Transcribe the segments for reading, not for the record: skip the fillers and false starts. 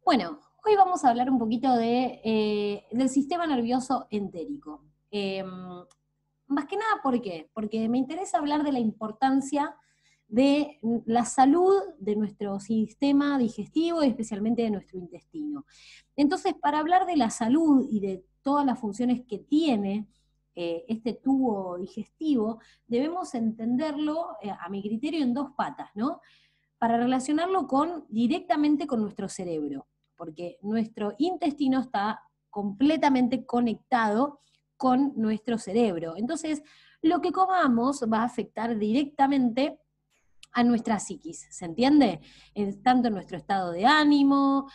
Bueno, hoy vamos a hablar un poquito del sistema nervioso entérico. Más que nada, ¿por qué? Porque me interesa hablar de la importancia de la salud de nuestro sistema digestivo y especialmente de nuestro intestino. Entonces, para hablar de la salud y de todas las funciones que tiene este tubo digestivo, debemos entenderlo, a mi criterio, en dos patas, ¿no? Para relacionarlo directamente con nuestro cerebro, porque nuestro intestino está completamente conectado con nuestro cerebro. Entonces, lo que comamos va a afectar directamente a nuestra psiquis, ¿se entiende? Tanto en nuestro estado de ánimo,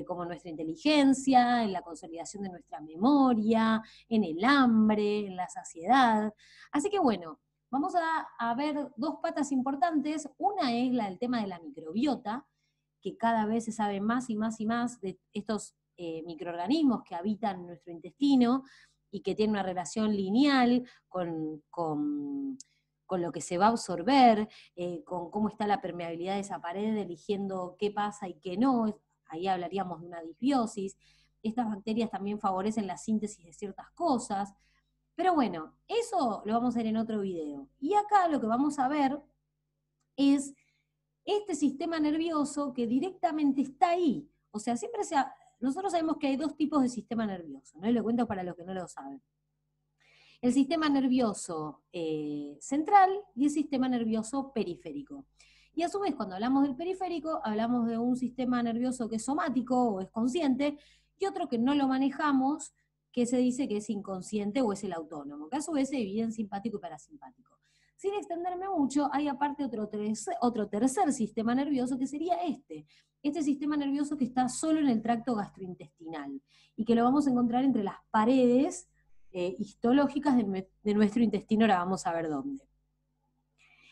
como en nuestra inteligencia, en la consolidación de nuestra memoria, en el hambre, en la saciedad. Así que bueno, vamos a ver dos patas importantes. Una es la del tema de la microbiota, que cada vez se sabe más y más y más de estos microorganismos que habitan nuestro intestino y que tienen una relación lineal con lo que se va a absorber, con cómo está la permeabilidad de esa pared, eligiendo qué pasa y qué no. Ahí hablaríamos de una disbiosis. Estas bacterias también favorecen la síntesis de ciertas cosas. Pero bueno, eso lo vamos a ver en otro video. Y acá lo que vamos a ver es este sistema nervioso que directamente está ahí. O sea, nosotros sabemos que hay dos tipos de sistema nervioso, ¿no? Y lo cuento para los que no lo saben. El sistema nervioso central y el sistema nervioso periférico. Y a su vez, cuando hablamos del periférico, hablamos de un sistema nervioso que es somático o es consciente, y otro que no lo manejamos, que se dice que es inconsciente o es el autónomo, que a su vez se divide en simpático y parasimpático. Sin extenderme mucho, hay aparte otro tercer sistema nervioso que sería este sistema nervioso que está solo en el tracto gastrointestinal y que lo vamos a encontrar entre las paredes histológicas de nuestro intestino, ahora vamos a ver dónde.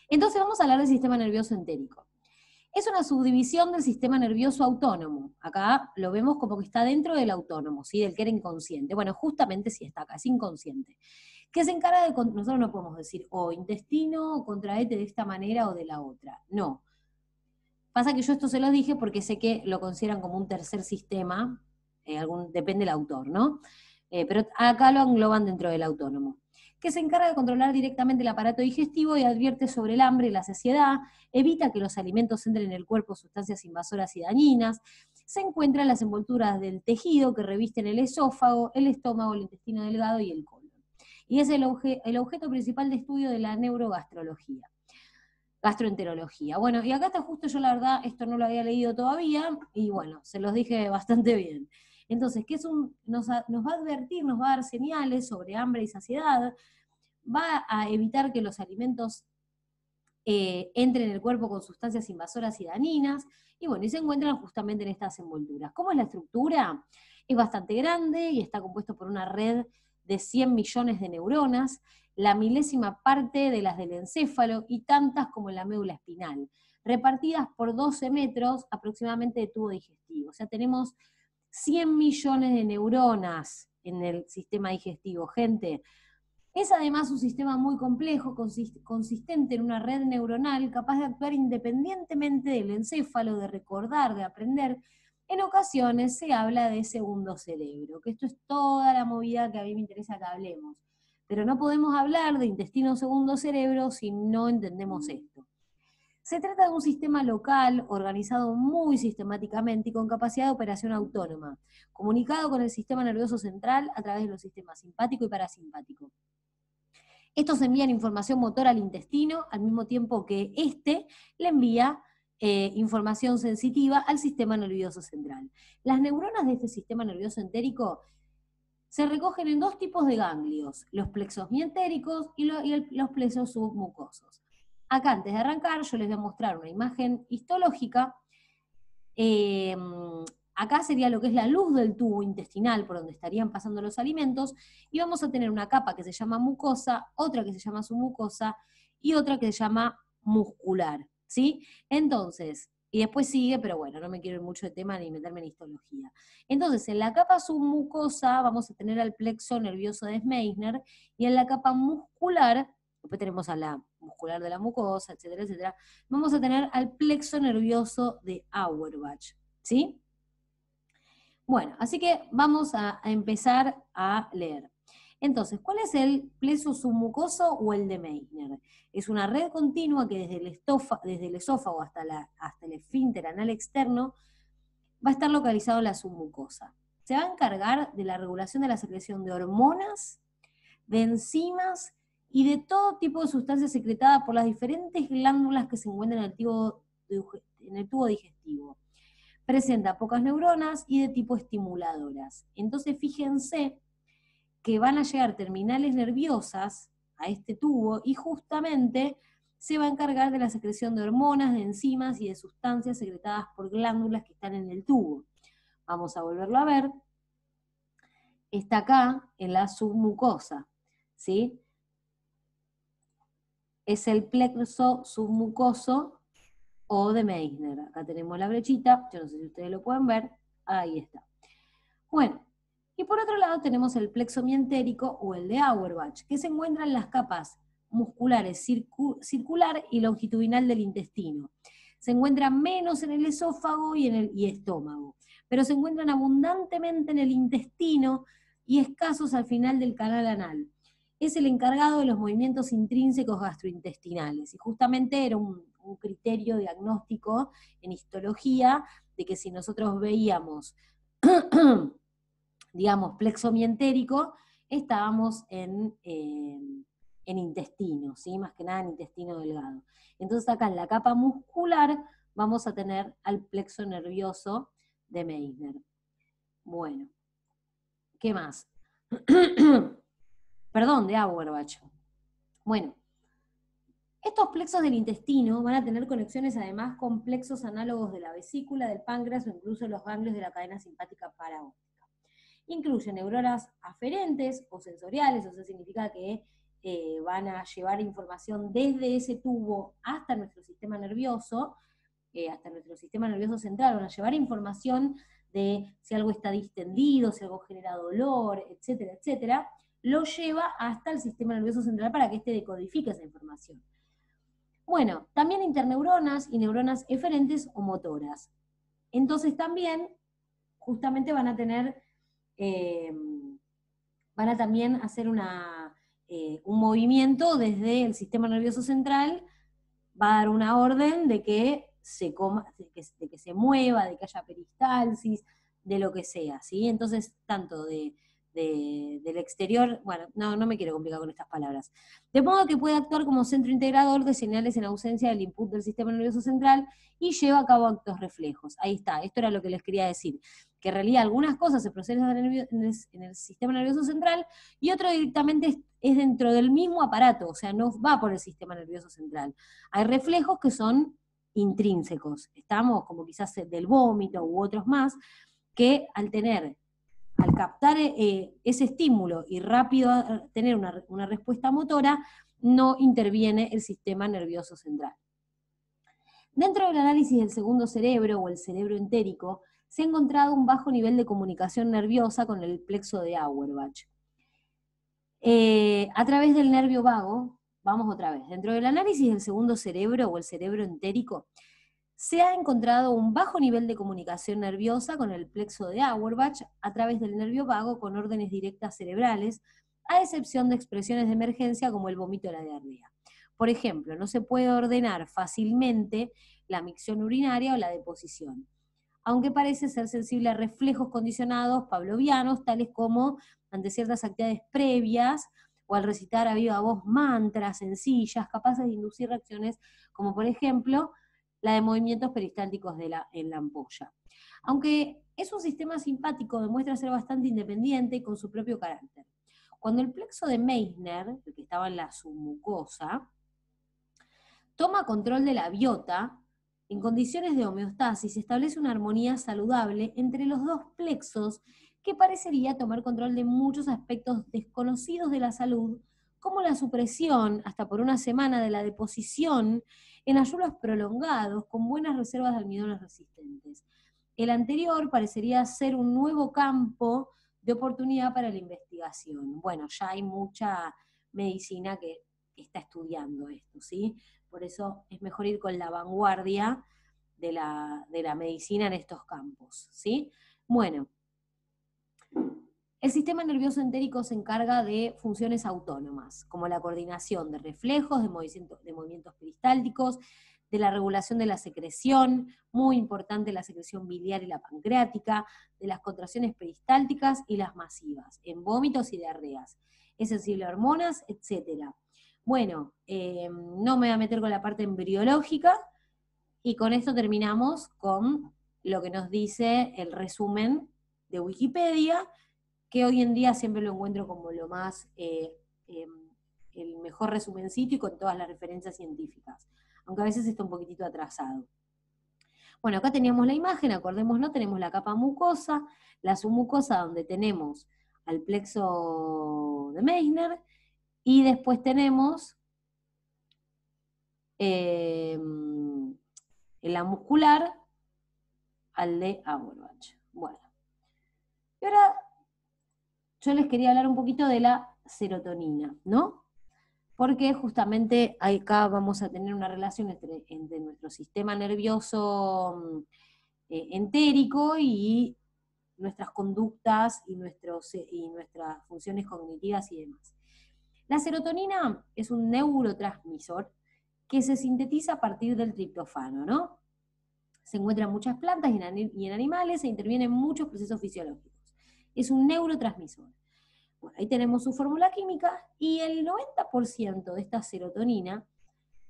Entonces vamos a hablar del sistema nervioso entérico. Es una subdivisión del sistema nervioso autónomo. Acá lo vemos como que está dentro del autónomo, ¿sí? Del que era inconsciente. Bueno, justamente sí está acá, es inconsciente. Que se encarga de, nosotros no podemos decir, intestino, contraete de esta manera o de la otra. No. Pasa que yo esto se los dije porque sé que lo consideran como un tercer sistema, depende del autor, ¿no? Pero acá lo engloban dentro del autónomo, que se encarga de controlar directamente el aparato digestivo y advierte sobre el hambre y la saciedad, evita que los alimentos entren en el cuerpo sustancias invasoras y dañinas, se encuentra en las envolturas del tejido que revisten el esófago, el estómago, el intestino delgado y el colon. Y es el objeto principal de estudio de la neurogastrología. Gastroenterología. Bueno, y acá está justo, yo la verdad esto no lo había leído todavía, y bueno, se los dije bastante bien. Entonces, ¿qué es nos va a advertir, nos va a dar señales sobre hambre y saciedad, va a evitar que los alimentos entren en el cuerpo con sustancias invasoras y dañinas, y bueno, y se encuentran justamente en estas envolturas. ¿Cómo es la estructura? Es bastante grande y está compuesto por una red de 100 millones de neuronas, la milésima parte de las del encéfalo y tantas como en la médula espinal, repartidas por 12 metros aproximadamente de tubo digestivo. O sea, tenemos 100 millones de neuronas en el sistema digestivo, gente. Es además un sistema muy complejo, consistente en una red neuronal capaz de actuar independientemente del encéfalo, de recordar, de aprender. En ocasiones se habla de segundo cerebro, que esto es toda la movida que a mí me interesa que hablemos. Pero no podemos hablar de intestino segundo cerebro si no entendemos esto. Se trata de un sistema local, organizado muy sistemáticamente y con capacidad de operación autónoma, comunicado con el sistema nervioso central a través de los sistemas simpático y parasimpático. Estos envían información motora al intestino al mismo tiempo que éste le envía información sensitiva al sistema nervioso central. Las neuronas de este sistema nervioso entérico se recogen en dos tipos de ganglios, los plexos mientéricos y los plexos submucosos. Acá, antes de arrancar, yo les voy a mostrar una imagen histológica. Acá sería lo que es la luz del tubo intestinal por donde estarían pasando los alimentos, y vamos a tener una capa que se llama mucosa, otra que se llama submucosa, y otra que se llama muscular, ¿sí? Entonces, y después sigue, pero bueno, no me quiero ir mucho de tema ni meterme en histología. Entonces, en la capa submucosa vamos a tener al plexo nervioso de Meissner, y en la capa muscular, después tenemos a la muscular de la mucosa, etcétera, etcétera, vamos a tener al plexo nervioso de Auerbach, ¿sí? Bueno, así que vamos a empezar a leer. Entonces, ¿cuál es el pleso submucoso o el de Meissner? Es una red continua que desde el esófago hasta el esfínter anal externo va a estar localizado en la submucosa. Se va a encargar de la regulación de la secreción de hormonas, de enzimas y de todo tipo de sustancias secretadas por las diferentes glándulas que se encuentran en el tubo digestivo. Presenta pocas neuronas y de tipo estimuladoras. Entonces fíjense que van a llegar terminales nerviosas a este tubo y justamente se va a encargar de la secreción de hormonas, de enzimas y de sustancias secretadas por glándulas que están en el tubo. Vamos a volverlo a ver. Está acá en la submucosa, ¿sí? Es el plexo submucoso o de Meissner. Acá tenemos la brechita, yo no sé si ustedes lo pueden ver, ahí está. Bueno, y por otro lado tenemos el plexo mientérico o el de Auerbach, que se encuentra en las capas musculares circular y longitudinal del intestino. Se encuentran menos en el esófago y estómago, pero se encuentran abundantemente en el intestino y escasos al final del canal anal. Es el encargado de los movimientos intrínsecos gastrointestinales, y justamente era un criterio diagnóstico en histología de que si nosotros veíamos digamos, plexo mientérico, estábamos en intestino, ¿sí? Más que nada en intestino delgado. Entonces acá en la capa muscular vamos a tener al plexo nervioso de Meissner. Bueno, ¿qué más? Perdón, de Auerbach. Bueno, estos plexos del intestino van a tener conexiones además con plexos análogos de la vesícula, del páncreas o incluso los ganglios de la cadena simpática paraóptica. Incluye neuronas aferentes o sensoriales, o sea, significa que van a llevar información desde ese tubo hasta nuestro sistema nervioso central, van a llevar información de si algo está distendido, si algo genera dolor, etcétera, etcétera, lo lleva hasta el sistema nervioso central para que éste decodifique esa información. Bueno, también interneuronas y neuronas eferentes o motoras. Entonces también, justamente van a tener van a también hacer un movimiento desde el sistema nervioso central, va a dar una orden de que se mueva, de que haya peristalsis, de lo que sea, ¿sí? Entonces, tanto del exterior, bueno, no me quiero complicar con estas palabras. De modo que puede actuar como centro integrador de señales en ausencia del input del sistema nervioso central y lleva a cabo actos reflejos. Ahí está, esto era lo que les quería decir, que en realidad algunas cosas se procesan en el sistema nervioso central y otro directamente es dentro del mismo aparato, o sea, no va por el sistema nervioso central. Hay reflejos que son intrínsecos, estamos como quizás del vómito u otros más, que al captar ese estímulo y rápido tener una respuesta motora, no interviene el sistema nervioso central. Dentro del análisis del segundo cerebro o el cerebro entérico, se ha encontrado un bajo nivel de comunicación nerviosa con el plexo de Auerbach. A través del nervio vago, vamos otra vez, dentro del análisis del segundo cerebro o el cerebro entérico, se ha encontrado un bajo nivel de comunicación nerviosa con el plexo de Auerbach a través del nervio vago con órdenes directas cerebrales, a excepción de expresiones de emergencia como el vómito o la diarrea. Por ejemplo, no se puede ordenar fácilmente la micción urinaria o la deposición, aunque parece ser sensible a reflejos condicionados pavlovianos, tales como ante ciertas actividades previas o al recitar a viva voz mantras sencillas, capaces de inducir reacciones como por ejemplo la de movimientos peristálticos en la ampolla. Aunque es un sistema simpático, demuestra ser bastante independiente y con su propio carácter. Cuando el plexo de Meissner, el que estaba en la submucosa, toma control de la biota, en condiciones de homeostasis se establece una armonía saludable entre los dos plexos que parecería tomar control de muchos aspectos desconocidos de la salud, como la supresión, hasta por una semana, de la deposición en ayunos prolongados con buenas reservas de almidones resistentes. El anterior parecería ser un nuevo campo de oportunidad para la investigación. Bueno, ya hay mucha medicina que está estudiando esto, ¿sí? Por eso es mejor ir con la vanguardia de la medicina en estos campos, ¿sí? Bueno, El sistema nervioso entérico se encarga de funciones autónomas, como la coordinación de reflejos, de movimientos peristálticos, de la regulación de la secreción, muy importante la secreción biliar y la pancreática, de las contracciones peristálticas y las masivas, en vómitos y diarreas. Es sensible a hormonas, etc. Bueno, no me voy a meter con la parte embriológica, y con esto terminamos con lo que nos dice el resumen de Wikipedia, que hoy en día siempre lo encuentro como lo más, el mejor resumencito y con todas las referencias científicas, aunque a veces está un poquitito atrasado. Bueno, acá teníamos la imagen, acordémonos, tenemos la capa mucosa, la submucosa donde tenemos al plexo de Meissner, y después tenemos en la muscular al de Auerbach. Bueno, y ahora yo les quería hablar un poquito de la serotonina, ¿no? Porque justamente acá vamos a tener una relación entre nuestro sistema nervioso entérico y nuestras conductas y nuestras funciones cognitivas y demás. La serotonina es un neurotransmisor que se sintetiza a partir del triptofano, ¿no? Se encuentra en muchas plantas y en animales e interviene en muchos procesos fisiológicos. Es un neurotransmisor. Bueno, ahí tenemos su fórmula química, y el 90% de esta serotonina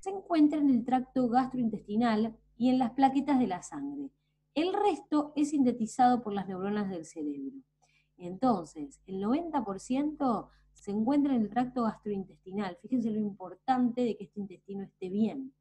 se encuentra en el tracto gastrointestinal y en las plaquetas de la sangre. El resto es sintetizado por las neuronas del cerebro. Entonces, el 90% se encuentra en el tracto gastrointestinal. Fíjense lo importante de que este intestino esté bien.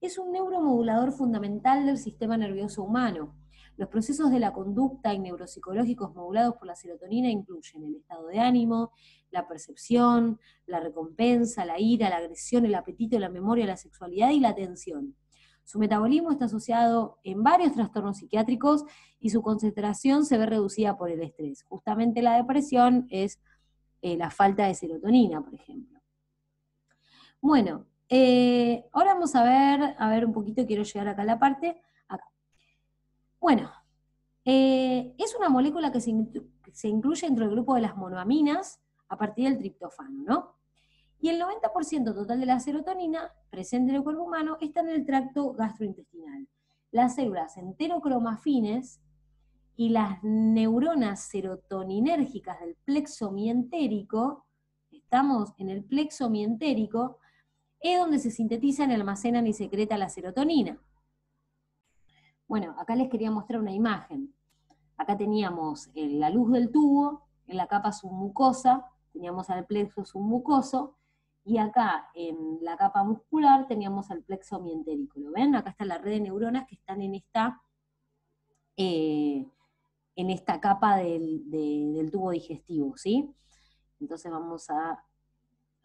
Es un neuromodulador fundamental del sistema nervioso humano. Los procesos de la conducta y neuropsicológicos modulados por la serotonina incluyen el estado de ánimo, la percepción, la recompensa, la ira, la agresión, el apetito, la memoria, la sexualidad y la atención. Su metabolismo está asociado en varios trastornos psiquiátricos y su concentración se ve reducida por el estrés. Justamente la depresión es la falta de serotonina, por ejemplo. Bueno, ahora vamos a ver un poquito, quiero llegar acá a la parte, acá. Bueno, es una molécula que se incluye dentro del grupo de las monoaminas a partir del triptofano, ¿no? Y el 90% total de la serotonina presente en el cuerpo humano está en el tracto gastrointestinal. Las células enterocromafines y las neuronas serotoninérgicas del plexo mientérico, estamos en el plexo mientérico, es donde se sintetizan, almacenan y secreta la serotonina. Bueno, acá les quería mostrar una imagen. Acá teníamos la luz del tubo, en la capa submucosa, teníamos al plexo submucoso, y acá en la capa muscular teníamos al plexo mientérico. ¿Lo ven? Acá está la red de neuronas que están en esta capa del tubo digestivo, ¿sí? Entonces vamos a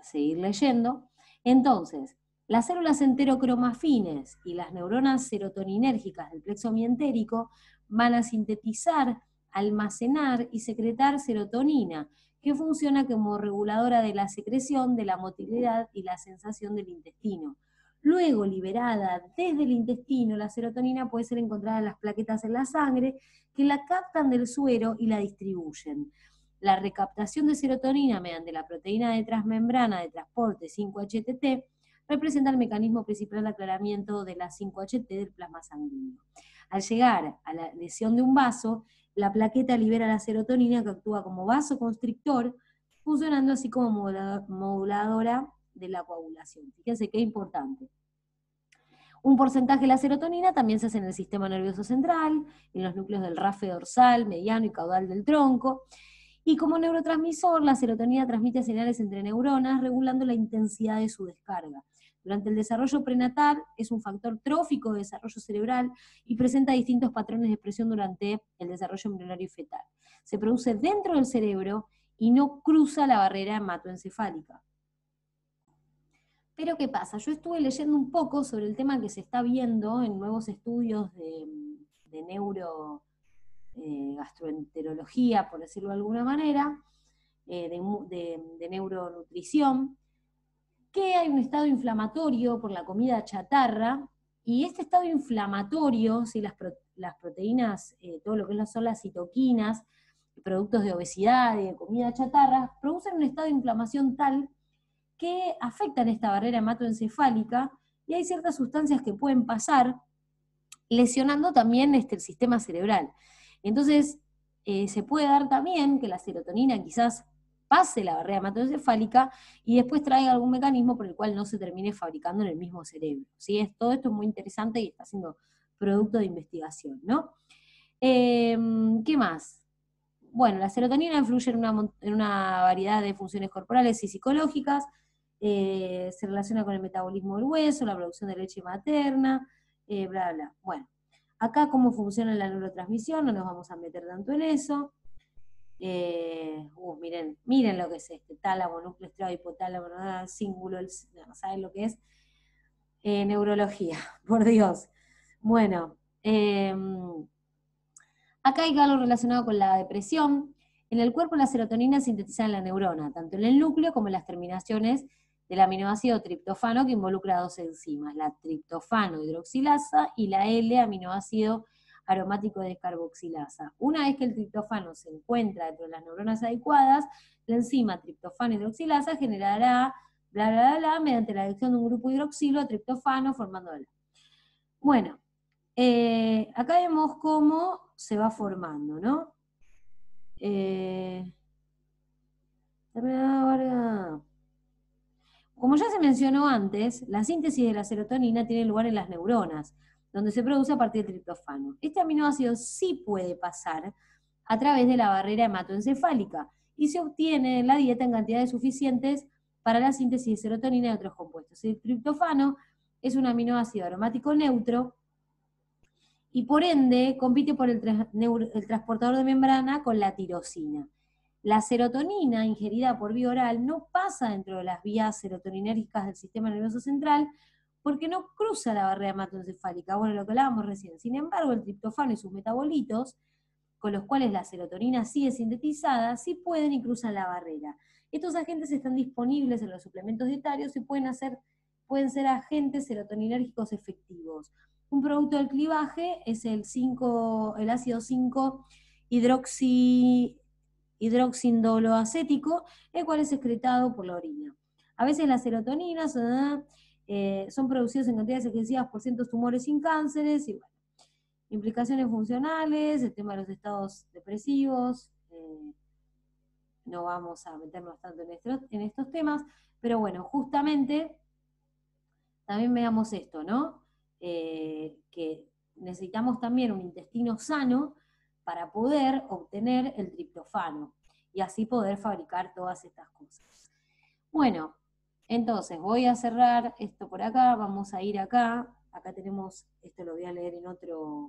seguir leyendo. Entonces, las células enterocromafines y las neuronas serotoninérgicas del plexo mientérico van a sintetizar, almacenar y secretar serotonina, que funciona como reguladora de la secreción, de la motilidad y la sensación del intestino. Luego, liberada desde el intestino, la serotonina puede ser encontrada en las plaquetas en la sangre, que la captan del suero y la distribuyen. La recaptación de serotonina mediante la proteína de transmembrana de transporte 5-HTT representa el mecanismo principal de aclaramiento de la 5-HT del plasma sanguíneo. Al llegar a la lesión de un vaso, la plaqueta libera la serotonina, que actúa como vasoconstrictor, funcionando así como moduladora de la coagulación. Fíjense qué importante. Un porcentaje de la serotonina también se hace en el sistema nervioso central, en los núcleos del rafe dorsal, mediano y caudal del tronco. Y como neurotransmisor, la serotonina transmite señales entre neuronas, regulando la intensidad de su descarga. Durante el desarrollo prenatal es un factor trófico de desarrollo cerebral y presenta distintos patrones de expresión durante el desarrollo embrionario y fetal. Se produce dentro del cerebro y no cruza la barrera hematoencefálica. Pero ¿qué pasa? Yo estuve leyendo un poco sobre el tema que se está viendo en nuevos estudios de gastroenterología, por decirlo de alguna manera, de neuronutrición, que hay un estado inflamatorio por la comida chatarra, y este estado inflamatorio, ¿sí? las proteínas, todo lo que son las citoquinas, productos de obesidad y de comida chatarra, producen un estado de inflamación tal que afectan esta barrera hematoencefálica, y hay ciertas sustancias que pueden pasar lesionando también el sistema cerebral. Entonces, se puede dar también que la serotonina quizás pase la barrera hematoencefálica y después traiga algún mecanismo por el cual no se termine fabricando en el mismo cerebro. ¿Sí? Todo esto es muy interesante y está siendo producto de investigación, ¿no? ¿Qué más? Bueno, la serotonina influye en una variedad de funciones corporales y psicológicas, se relaciona con el metabolismo del hueso, la producción de leche materna, bla, bla. Bueno, acá cómo funciona la neurotransmisión, no nos vamos a meter tanto en eso. Miren lo que es este, tálamo, núcleo estriado, hipotálamo, cíngulo, no, ¿saben lo que es? Neurología, por Dios. Bueno, acá hay algo relacionado con la depresión. En el cuerpo la serotonina es sintetizada en la neurona, tanto en el núcleo como en las terminaciones del aminoácido triptofano, que involucra dos enzimas, la triptofano hidroxilasa y la L-aminoácido aromático descarboxilasa. Una vez que el triptofano se encuentra dentro de las neuronas adecuadas, la enzima triptofano hidroxilasa generará bla, bla, bla, bla, mediante la adicción de un grupo hidroxilo a triptofano formando bla. Bueno, acá vemos cómo se va formando, ¿no? Como ya se mencionó antes, la síntesis de la serotonina tiene lugar en las neuronas, donde se produce a partir del triptofano. Este aminoácido sí puede pasar a través de la barrera hematoencefálica y se obtiene en la dieta en cantidades suficientes para la síntesis de serotonina y otros compuestos. El triptofano es un aminoácido aromático neutro y por ende compite por el transportador de membrana con la tirosina. La serotonina ingerida por vía oral no pasa dentro de las vías serotoninérgicas del sistema nervioso central porque no cruza la barrera hematoencefálica, bueno, lo que hablábamos recién. Sin embargo, el triptofano y sus metabolitos, con los cuales la serotonina sí es sintetizada, sí pueden y cruzan la barrera. Estos agentes están disponibles en los suplementos dietarios y pueden ser agentes serotoninérgicos efectivos. Un producto del clivaje es el ácido 5-hidroxindoloacético, el cual es excretado por la orina. A veces las serotoninas son producidas en cantidades excesivas por ciertos tumores sin cánceres, y bueno, implicaciones funcionales, el tema de los estados depresivos, no vamos a meternos tanto en estos temas, pero bueno, justamente también veamos esto, ¿no? Que necesitamos también un intestino sano para poder obtener el triptofano y así poder fabricar todas estas cosas. Bueno, entonces voy a cerrar esto por acá, vamos a ir acá tenemos, esto lo voy a leer en otro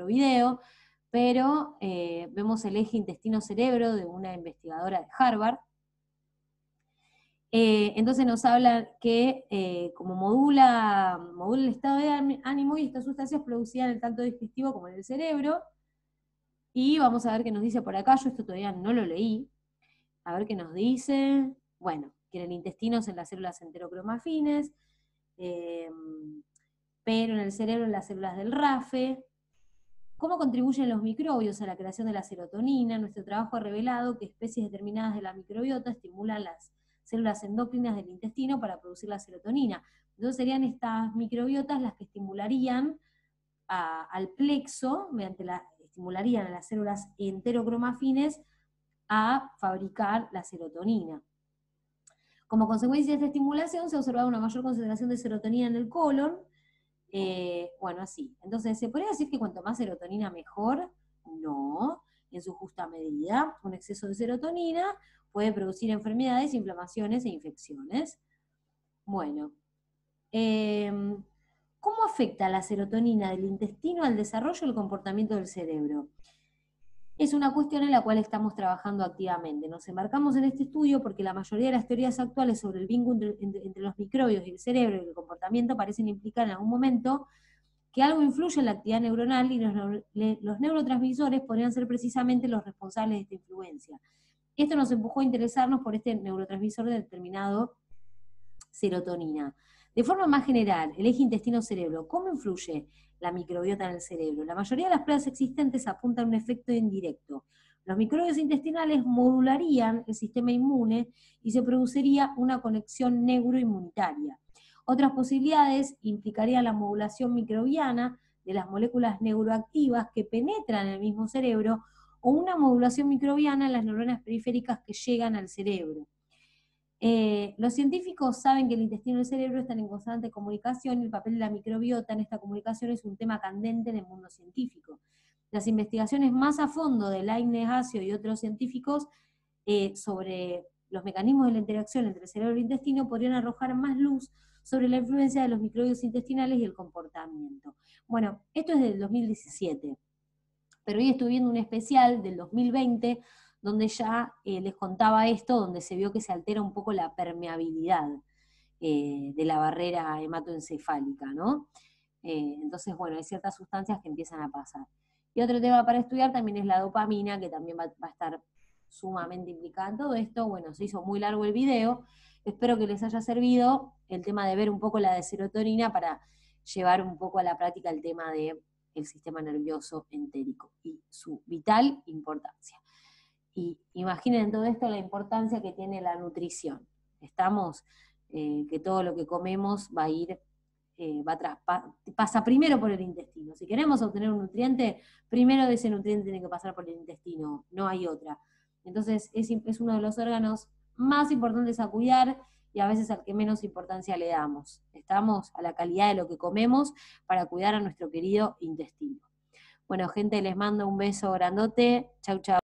video, pero vemos el eje intestino-cerebro de una investigadora de Harvard. Entonces nos habla que como modula el estado de ánimo y estas sustancias producidas en el tracto digestivo como en el cerebro. Y vamos a ver qué nos dice por acá, yo esto todavía no lo leí. A ver qué nos dice. Bueno, que en el intestino son las células enterocromafines, pero en el cerebro en las células del RAFE. ¿Cómo contribuyen los microbios a la creación de la serotonina? Nuestro trabajo ha revelado que especies determinadas de la microbiota estimulan las células endocrinas del intestino para producir la serotonina. Entonces serían estas microbiotas las que estimularían al plexo, estimularían a las células enterocromafines a fabricar la serotonina. Como consecuencia de esta estimulación se ha observado una mayor concentración de serotonina en el colon. Bueno, así. Entonces, ¿se podría decir que cuanto más serotonina mejor? No, en su justa medida. Un exceso de serotonina puede producir enfermedades, inflamaciones e infecciones. Bueno, ¿cómo afecta la serotonina del intestino al desarrollo y el comportamiento del cerebro? Es una cuestión en la cual estamos trabajando activamente. Nos embarcamos en este estudio porque la mayoría de las teorías actuales sobre el vínculo entre los microbios y el cerebro y el comportamiento parecen implicar en algún momento que algo influye en la actividad neuronal y los neurotransmisores podrían ser precisamente los responsables de esta influencia. Esto nos empujó a interesarnos por este neurotransmisor determinado serotonina. De forma más general, el eje intestino-cerebro, ¿cómo influye la microbiota en el cerebro. La mayoría de las pruebas existentes apuntan a un efecto indirecto. Los microbios intestinales modularían el sistema inmune y se produciría una conexión neuroinmunitaria. Otras posibilidades implicarían la modulación microbiana de las moléculas neuroactivas que penetran en el mismo cerebro o una modulación microbiana en las neuronas periféricas que llegan al cerebro. Los científicos saben que el intestino y el cerebro están en constante comunicación y el papel de la microbiota en esta comunicación es un tema candente en el mundo científico. Las investigaciones más a fondo de Laine, Hassio y otros científicos sobre los mecanismos de la interacción entre el cerebro y el intestino podrían arrojar más luz sobre la influencia de los microbios intestinales y el comportamiento. Bueno, esto es del 2017, pero hoy estuve viendo un especial del 2020 donde ya les contaba esto, donde se vio que se altera un poco la permeabilidad de la barrera hematoencefálica, ¿no? Entonces, bueno, hay ciertas sustancias que empiezan a pasar. Y otro tema para estudiar también es la dopamina, que también va a estar sumamente implicada en todo esto. Bueno, se hizo muy largo el video, espero que les haya servido el tema de ver un poco la de serotonina para llevar un poco a la práctica el tema del sistema nervioso entérico y su vital importancia. Y imaginen en todo esto la importancia que tiene la nutrición. Estamos, que todo lo que comemos va a ir, pasa primero por el intestino. Si queremos obtener un nutriente, primero de ese nutriente tiene que pasar por el intestino, no hay otra. Entonces es uno de los órganos más importantes a cuidar y a veces al que menos importancia le damos. Estamos a la calidad de lo que comemos para cuidar a nuestro querido intestino. Bueno, gente, les mando un beso grandote. Chau, chau.